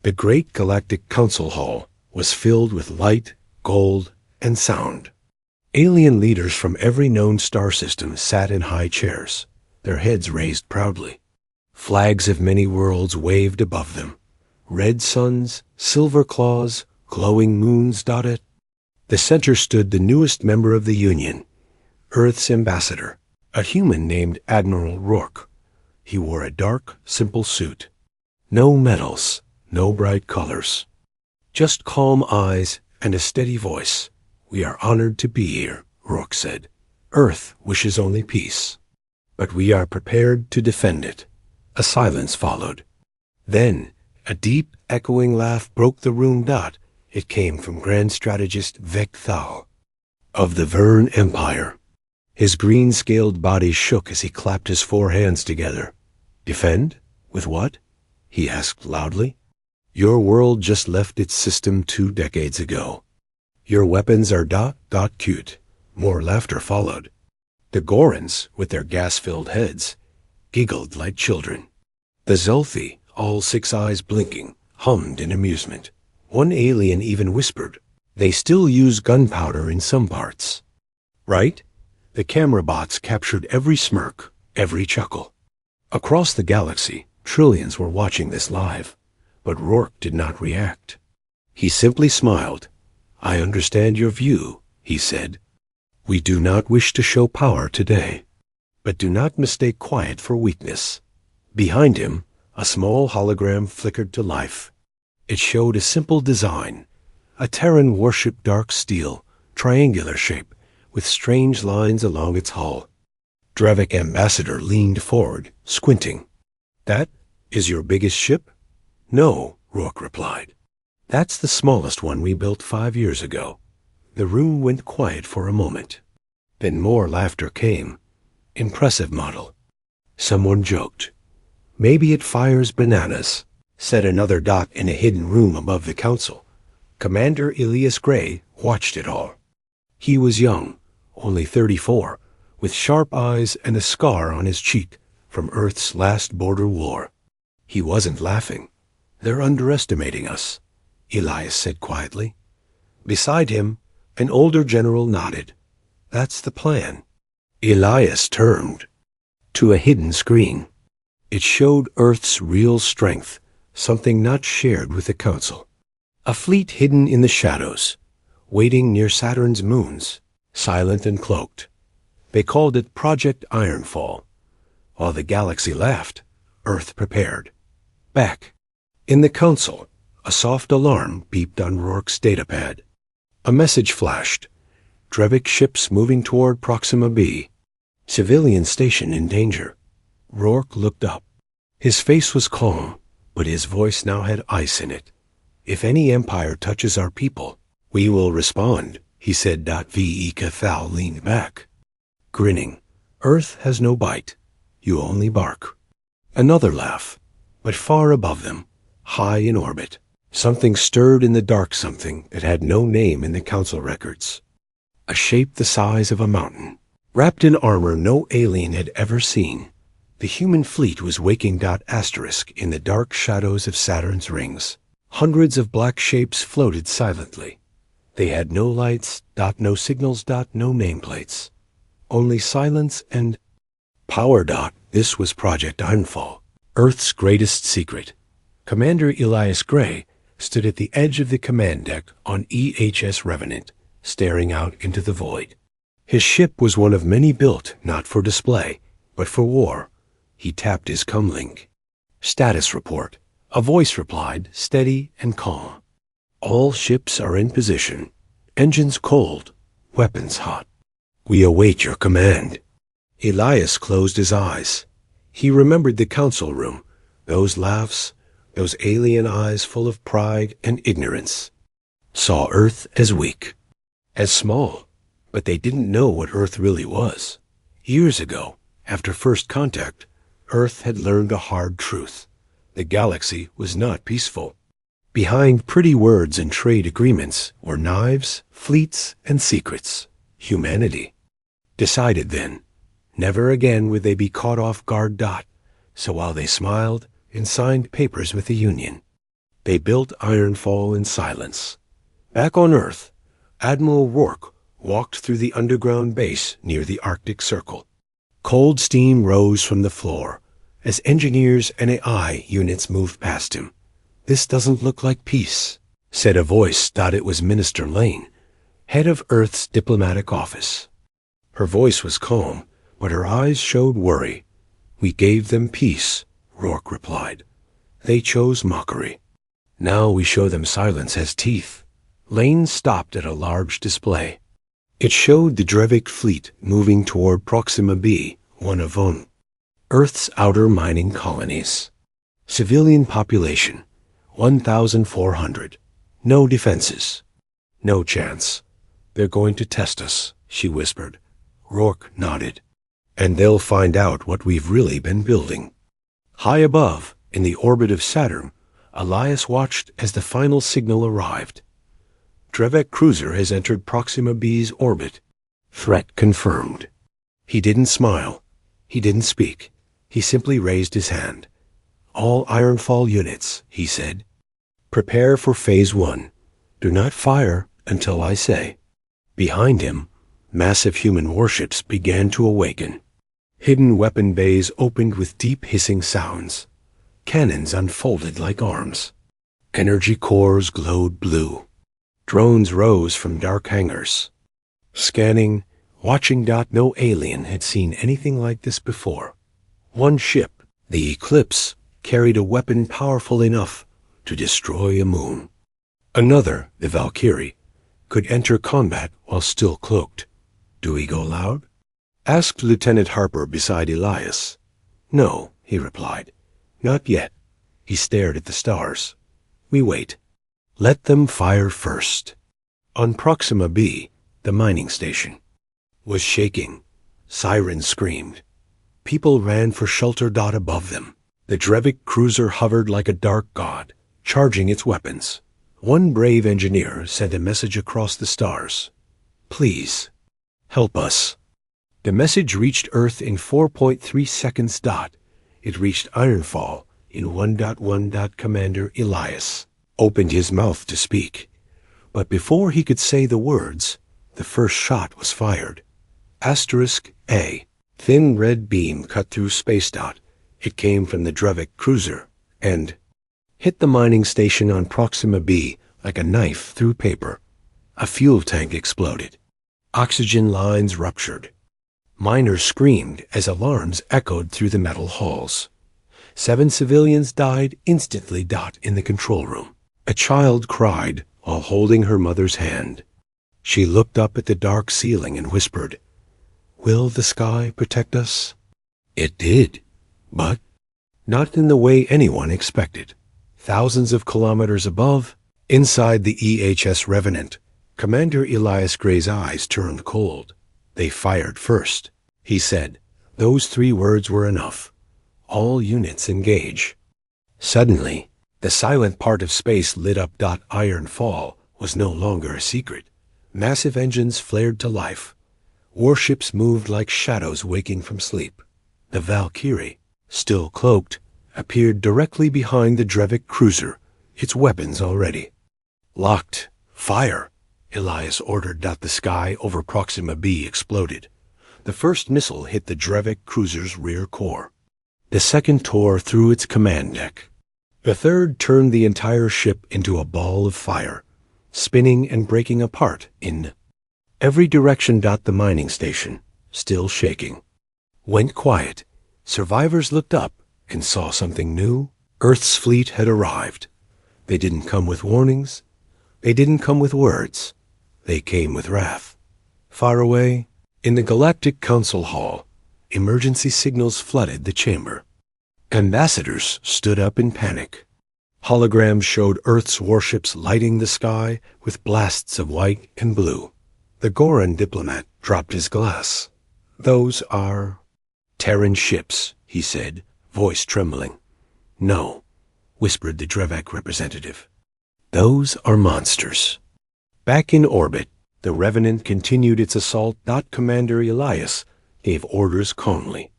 The great Galactic Council Hall was filled with light, gold, and sound. Alien leaders from every known star system sat in high chairs, their heads raised proudly. Flags of many worlds waved above them. Red suns, silver claws, glowing moons dotted. The center stood the newest member of the Union, Earth's ambassador, a human named Admiral Rourke. He wore a dark, simple suit. No medals, no bright colors. Just calm eyes and a steady voice. "We are honored to be here," Rourke said. "Earth wishes only peace, but we are prepared to defend it." A silence followed. Then, a deep, echoing laugh broke the room. It came from Grand Strategist Vec Thal of the Vern Empire. His green-scaled body shook as he clapped his four hands together. "Defend? With what?" he asked loudly. "Your world just left its system 2 decades ago. Your weapons are ... cute." More laughter followed. The Gorans, with their gas-filled heads, giggled like children. The Zelthi, all 6 eyes blinking, hummed in amusement. One alien even whispered, "They still use gunpowder in some parts." Right? The camera bots captured every smirk, every chuckle. Across the galaxy, trillions were watching this live, but Rourke did not react. He simply smiled. "I understand your view," he said. "We do not wish to show power today, but do not mistake quiet for weakness." Behind him, a small hologram flickered to life. It showed a simple design, a Terran warship, dark steel, triangular shape, with strange lines along its hull. Drevik Ambassador leaned forward, squinting. "That is your biggest ship?" "No," Rourke replied. "That's the smallest one we built 5 years ago." The room went quiet for a moment. Then more laughter came. "Impressive model." Someone joked. "Maybe it fires bananas," said another dot in a hidden room above the council. Commander Elias Gray watched it all. He was young, only 34, with sharp eyes and a scar on his cheek from Earth's last border war. He wasn't laughing. "They're underestimating us," Elias said quietly. Beside him, an older general nodded. "That's the plan." Elias turned to a hidden screen. It showed Earth's real strength, something not shared with the Council. A fleet hidden in the shadows, waiting near Saturn's moons, silent and cloaked. They called it Project Ironfall. While the galaxy laughed, Earth prepared. Back in the Council, a soft alarm beeped on Rourke's datapad. A message flashed. Drevik ships moving toward Proxima B. Civilian station in danger. Rourke looked up. His face was calm, but his voice now had ice in it. "If any empire touches our people, we will respond," he said. V.E. Cathal leaned back, grinning. "Earth has no bite. You only bark." Another laugh, but far above them, high in orbit. Something stirred in the dark, something that had no name in the Council records. A shape the size of a mountain, wrapped in armor no alien had ever seen. The human fleet was waking. Asterisk in the dark shadows of Saturn's rings. Hundreds of black shapes floated silently. They had no lights, no signals, no nameplates. Only silence and power. This was Project Ironfall, Earth's greatest secret. Commander Elias Gray stood at the edge of the command deck on EHS Revenant, staring out into the void. His ship was one of many built not for display, but for war. He tapped his comlink. "Status report." A voice replied, steady and calm. "All ships are in position. Engines cold, weapons hot. We await your command." Elias closed his eyes. He remembered the council room, those laughs, those alien eyes full of pride and ignorance. Saw Earth as weak, as small, but they didn't know what Earth really was. Years ago, after first contact, Earth had learned a hard truth. The galaxy was not peaceful. Behind pretty words and trade agreements were knives, fleets, and secrets. Humanity. Decided then, never again would they be caught off guard. So while they smiled and signed papers with the Union, They built Ironfall in silence. Back on Earth, Admiral Rourke walked through the underground base near the Arctic Circle. Cold steam rose from the floor as engineers and AI units moved past him. "This doesn't look like peace," said a voice. It was Minister Lane, head of Earth's diplomatic office. Her voice was calm, but her eyes showed worry. "We gave them peace," Rourke replied. "They chose mockery. Now we show them silence has teeth." Lane stopped at a large display. It showed the Drevik fleet moving toward Proxima b, one of Earth's outer mining colonies. Civilian population, 1,400. No defenses. "No chance. They're going to test us," she whispered. Rourke nodded. "And they'll find out what we've really been building." High above, in the orbit of Saturn, Elias watched as the final signal arrived. "Drevek cruiser has entered Proxima b's orbit. Threat confirmed." He didn't smile. He didn't speak. He simply raised his hand. "All Ironfall units," he said. "Prepare for Phase 1. Do not fire until I say." Behind him, massive human warships began to awaken. Hidden weapon bays opened with deep hissing sounds. Cannons unfolded like arms. Energy cores glowed blue. Drones rose from dark hangars. Scanning, watching. No alien had seen anything like this before. One ship, the Eclipse, carried a weapon powerful enough to destroy a moon. Another, the Valkyrie, could enter combat while still cloaked. "Do we go loud?" asked Lieutenant Harper beside Elias. "No," he replied. "Not yet." He stared at the stars. "We wait. Let them fire first." On Proxima b, the mining station, was shaking. Sirens screamed. People ran for shelter. Above them, the Drevik cruiser hovered like a dark god, charging its weapons. One brave engineer sent a message across the stars. "Please, help us." The message reached Earth in 4.3 seconds. It reached Ironfall in 1.1. Commander Elias opened his mouth to speak, but before he could say the words, the first shot was fired. *A. Thin red beam cut through space. It came from the Drevik cruiser and hit the mining station on Proxima b like a knife through paper. A fuel tank exploded. Oxygen lines ruptured. Miners screamed as alarms echoed through the metal halls. 7 civilians died instantly. In the control room, a child cried while holding her mother's hand. She looked up at the dark ceiling and whispered, "Will the sky protect us?" It did, but not in the way anyone expected. Thousands of kilometers above, inside the EHS Revenant, Commander Elias Gray's eyes turned cold. "They fired first," he said. Those 3 words were enough. "All units engage." Suddenly, the silent part of space lit up. Ironfall was no longer a secret. Massive engines flared to life. Warships moved like shadows waking from sleep. The Valkyrie, still cloaked, appeared directly behind the Drevik cruiser, its weapons already. "Locked. Fire," Elias ordered. The sky over Proxima b exploded. The first missile hit the Drevik cruiser's rear core. The second tore through its command deck. The third turned the entire ship into a ball of fire, spinning and breaking apart in every direction. The mining station, still shaking, went quiet. Survivors looked up and saw something new. Earth's fleet had arrived. They didn't come with warnings. They didn't come with words. They came with wrath. Far away, in the Galactic Council Hall, emergency signals flooded the chamber. Ambassadors stood up in panic. Holograms showed Earth's warships lighting the sky with blasts of white and blue. The Goran diplomat dropped his glass. "Those are Terran ships," he said, voice trembling. "No," whispered the Drevak representative. "Those are monsters." Back in orbit, the Revenant continued its assault. Commander Elias gave orders calmly.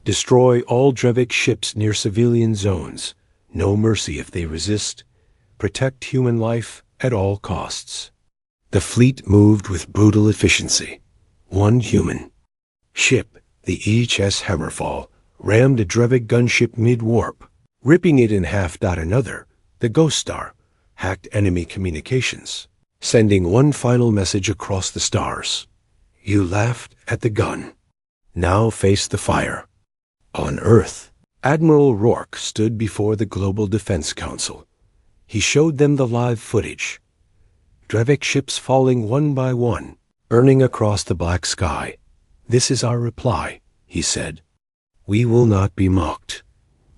"Destroy all Drevik ships near civilian zones. No mercy if they resist. protect human life at all costs. The fleet moved with brutal efficiency. One human ship, the HS Hammerfall, rammed a Drevik gunship mid-warp, ripping it in half. Another, the Ghost Star, hacked enemy communications, sending one final message across the stars. You laughed at the gun. Now face the fire. On Earth, Admiral Rourke stood before the Global Defense Council. He showed them the live footage. Drevik ships falling one by one, burning across the black sky. This is our reply, he said. We will not be mocked.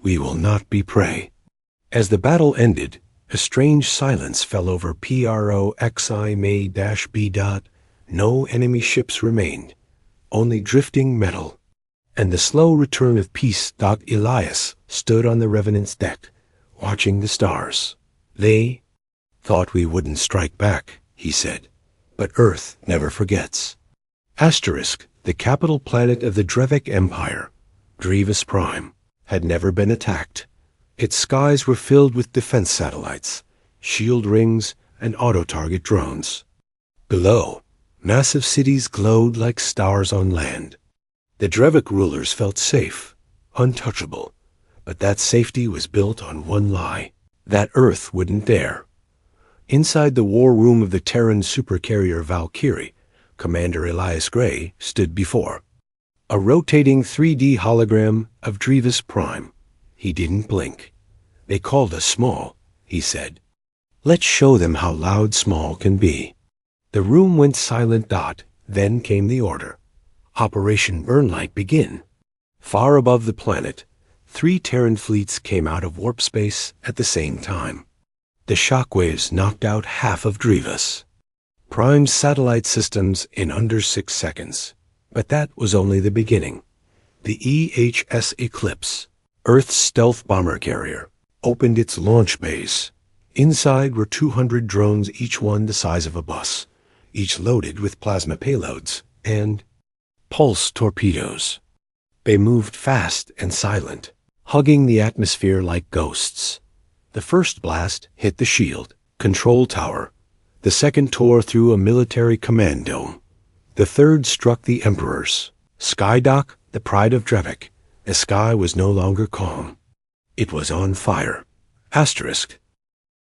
We will not be prey. As the battle ended, a strange silence fell over PROXI May-B. No enemy ships remained, only drifting metal. And the slow return of peace. Elias stood on the Revenant's deck, watching the stars. They thought we wouldn't strike back, he said. But Earth never forgets. Asterisk, the capital planet of the Drevik Empire, Drevis Prime, had never been attacked. Its skies were filled with defense satellites, shield rings, and auto-target drones. Below, massive cities glowed like stars on land. The Drevik rulers felt safe, untouchable, but that safety was built on one lie, that Earth wouldn't dare. Inside the war room of the Terran supercarrier Valkyrie, Commander Elias Gray stood before a rotating 3D hologram of Drevis Prime. He didn't blink. They called us small, he said. Let's show them how loud small can be. The room went silent. Then came the order. Operation Burnlight begin. Far above the planet, 3 Terran fleets came out of warp space at the same time. The shockwaves knocked out half of Drevis. Primed satellite systems in under 6 seconds. But that was only the beginning. The EHS Eclipse, Earth's stealth bomber carrier, opened its launch bays. Inside were 200 drones, each one the size of a bus, each loaded with plasma payloads and pulse torpedoes. They moved fast and silent, hugging the atmosphere like ghosts. The first blast hit the shield, control tower. The second tore through a military command dome. The third struck the Emperor's Skydock, the pride of Drevik. The sky was no longer calm. It was on fire. Asterisk,